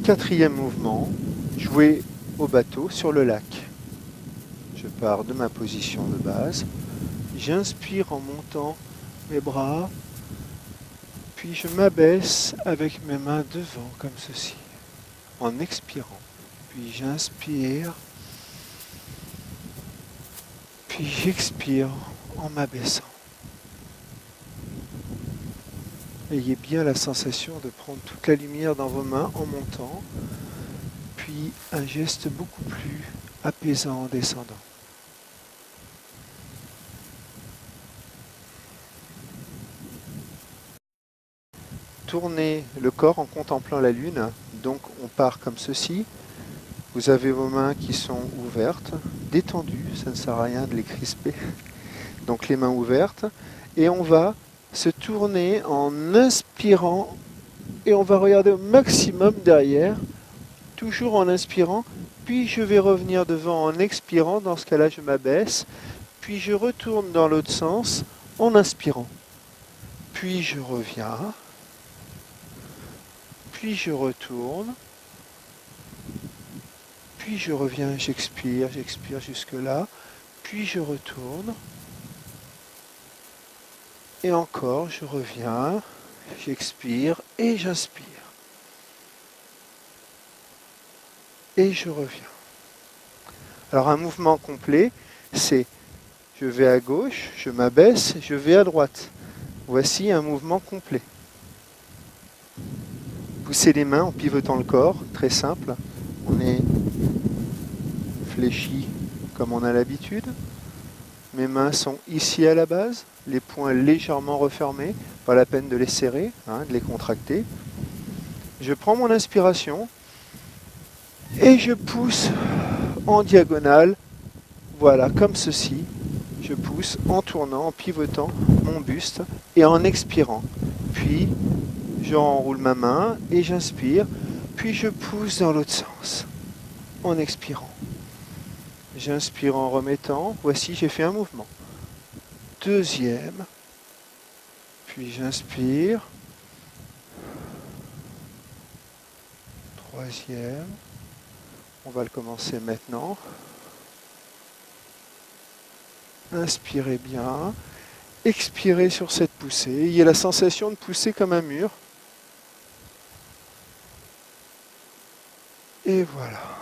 Quatrième mouvement, jouer au bateau sur le lac. Je pars de ma position de base. J'inspire en montant mes bras, puis je m'abaisse avec mes mains devant comme ceci, en expirant. Puis j'inspire, puis j'expire en m'abaissant. Ayez bien la sensation de prendre toute la lumière dans vos mains en montant, puis un geste beaucoup plus apaisant en descendant. Tournez le corps en contemplant la lune, donc on part comme ceci. Vous avez vos mains qui sont ouvertes, détendues, ça ne sert à rien de les crisper. Donc les mains ouvertes, et on va se tourner en inspirant, et on va regarder au maximum derrière, toujours en inspirant, puis je vais revenir devant en expirant, dans ce cas-là je m'abaisse, puis je retourne dans l'autre sens en inspirant. Puis je reviens, puis je retourne, puis je reviens, j'expire jusque là, puis je retourne, et encore je reviens, j'expire et j'inspire. Et je reviens. Alors un mouvement complet, c'est je vais à gauche, je m'abaisse, je vais à droite. Voici un mouvement complet. Poussez les mains en pivotant le corps, très simple. On est fléchi comme on a l'habitude. Mes mains sont ici à la base, les poings légèrement refermés, pas la peine de les serrer, de les contracter. Je prends mon inspiration et je pousse en diagonale, voilà, comme ceci. Je pousse en tournant, en pivotant mon buste et en expirant. Puis, j'enroule ma main et j'inspire, puis je pousse dans l'autre sens, en expirant. J'inspire en remettant, voici, j'ai fait un mouvement. Deuxième, puis j'inspire. Troisième, on va le commencer maintenant. Inspirez bien, expirez sur cette poussée. Ayez la sensation de pousser comme un mur. Et voilà.